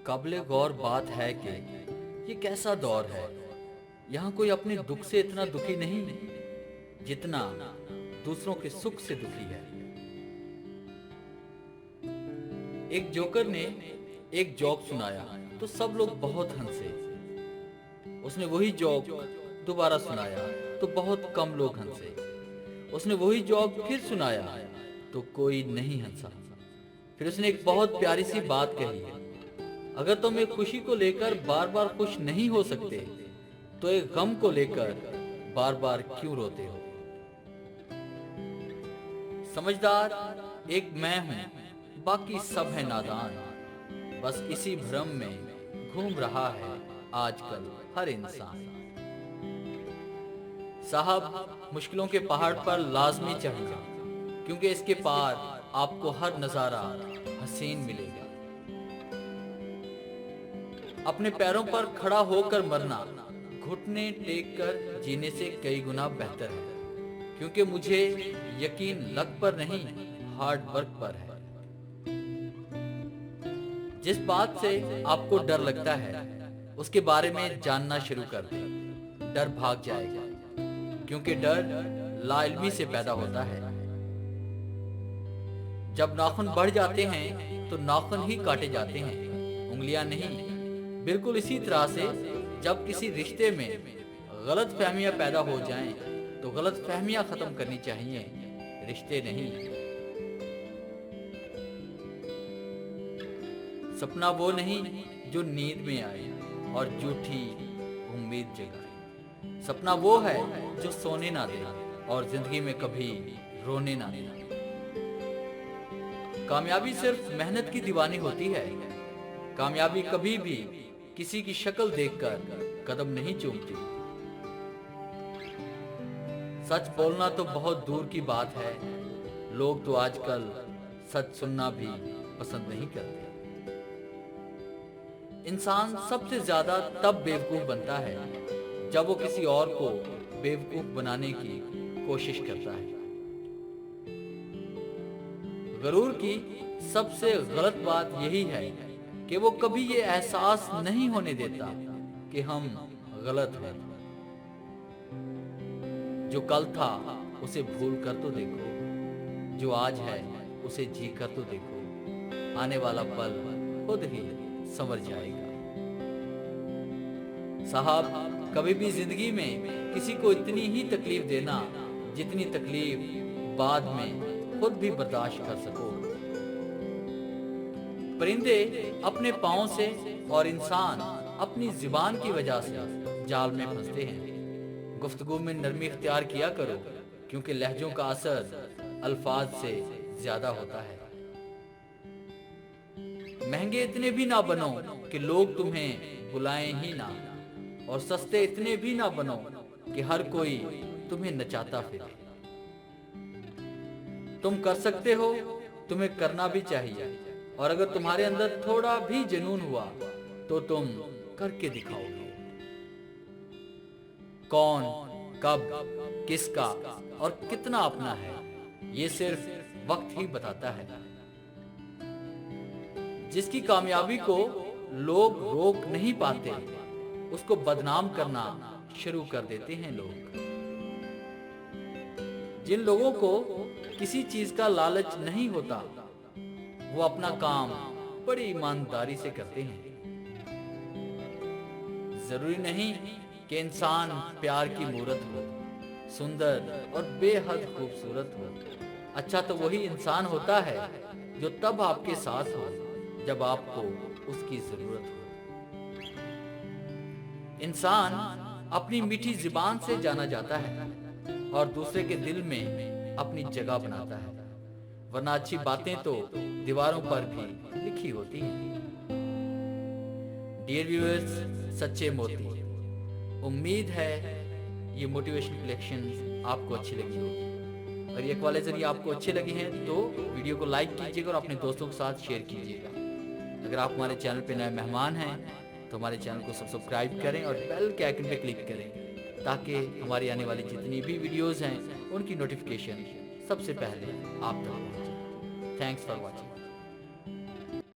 काबिले गौर बात है कि ये कैसा दौर है। यहाँ कोई अपने दुख से इतना दुखी नहीं जितना दूसरों के सुख से दुखी है। एक जोकर ने एक जोक सुनाया तो सब लोग बहुत हंसे। उसने वही जोक दोबारा सुनाया तो बहुत कम लोग हंसे। उसने वही जोक फिर सुनाया तो कोई नहीं हंसा। फिर उसने एक बहुत प्यारी सी बात कही है, अगर तुम एक खुशी को लेकर बार बार खुश नहीं हो सकते तो एक गम को लेकर बार बार क्यों रोते हो। समझदार एक मैं हूं, बाकी सब है नादान। बस इसी भ्रम में घूम रहा है आजकल हर इंसान। साहब, मुश्किलों के पहाड़ पर लाजमी चढ़ना, क्योंकि इसके पार आपको हर नजारा हसीन मिलेगा। अपने पैरों पर खड़ा होकर मरना घुटने टेक कर जीने से कई गुना बेहतर है, क्योंकि मुझे यकीन लक पर नहीं हार्ड वर्क पर है। जिस बात से आपको डर लगता है उसके बारे में जानना शुरू कर दें, डर भाग जाएगा, क्योंकि डर लाइल्मी से पैदा होता है। जब नाखून बढ़ जाते हैं तो नाखून ही काटे जाते हैं, उंगलियां नहीं। बिल्कुल इसी तरह से जब किसी रिश्ते में गलत फहमियां पैदा हो जाएं तो गलत फहमियां खत्म करनी चाहिए, रिश्ते नहीं। सपना वो नहीं जो नींद में आए और झूठी उम्मीद जगाए। सपना वो है जो सोने ना दे और जिंदगी में कभी रोने ना दे। कामयाबी सिर्फ मेहनत की दीवानी होती है। कामयाबी कभी भी किसी की शक्ल देखकर कदम नहीं चूमती। सच बोलना तो बहुत दूर की बात है, लोग तो आजकल सच सुनना भी पसंद नहीं करते। इंसान सबसे ज्यादा तब बेवकूफ बनता है जब वो किसी और को बेवकूफ बनाने की कोशिश करता है। गरूर की सबसे गलत बात यही है कि वो कभी ये एहसास नहीं होने देता कि हम गलत हैं। जो कल था उसे भूल कर तो देखो, जो आज है उसे जी कर तो देखो, आने वाला पल खुद ही संवर जाएगा। साहब, कभी भी जिंदगी में किसी को इतनी ही तकलीफ देना जितनी तकलीफ बाद में खुद भी बर्दाश्त कर सको। परिंदे अपने पांव से और इंसान अपनी जुबान की वजह से जाल में फंसते हैं। गुफ्तगू में नरमी इख्तियार किया करो, क्योंकि लहजों का असर अल्फाज से ज्यादा होता है। महंगे इतने भी ना बनो कि लोग तुम्हें बुलाएं ही ना, और सस्ते इतने भी ना बनो कि हर कोई तुम्हें नचाता फिरे। तुम कर सकते हो, तुम्हें करना भी चाहिए, और अगर तुम्हारे अंदर थोड़ा भी जुनून हुआ तो तुम करके दिखाओगे। कौन, कब, किसका और कितना अपना है, ये सिर्फ वक्त ही बताता है। जिसकी कामयाबी को लोग रोक नहीं पाते उसको बदनाम करना शुरू कर देते हैं लोग। जिन लोगों को किसी चीज का लालच नहीं होता वो अपना काम बड़ी ईमानदारी से करते हैं। जरूरी नहीं कि इंसान प्यार की मूरत हो, सुंदर और बेहद खूबसूरत हो। अच्छा तो वही इंसान होता है जो तब आपके साथ हो जब आपको उसकी जरूरत हो। इंसान अपनी मीठी जुबान से जाना जाता है और दूसरे के दिल में अपनी जगह बनाता है, वरना अच्छी बातें तो दीवारों पर भी लिखी होती हैं। डियर व्यूअर्स, सच्चे मोती, उम्मीद है ये मोटिवेशन कलेक्शन आपको अच्छी लगी होगी। और ये इक्वालाइजर आपको अच्छे लगे हैं तो वीडियो को लाइक कीजिएगा और अपने दोस्तों के साथ शेयर कीजिएगा। अगर आप हमारे चैनल पे नए मेहमान हैं तो हमारे चैनल को सब्सक्राइब करें और बेल के आइकन पे क्लिक करें, ताकि हमारी आने वाली जितनी भी वीडियोस हैं उनकी नोटिफिकेशन सबसे पहले आप तक पहुंचे। Thanks for watching.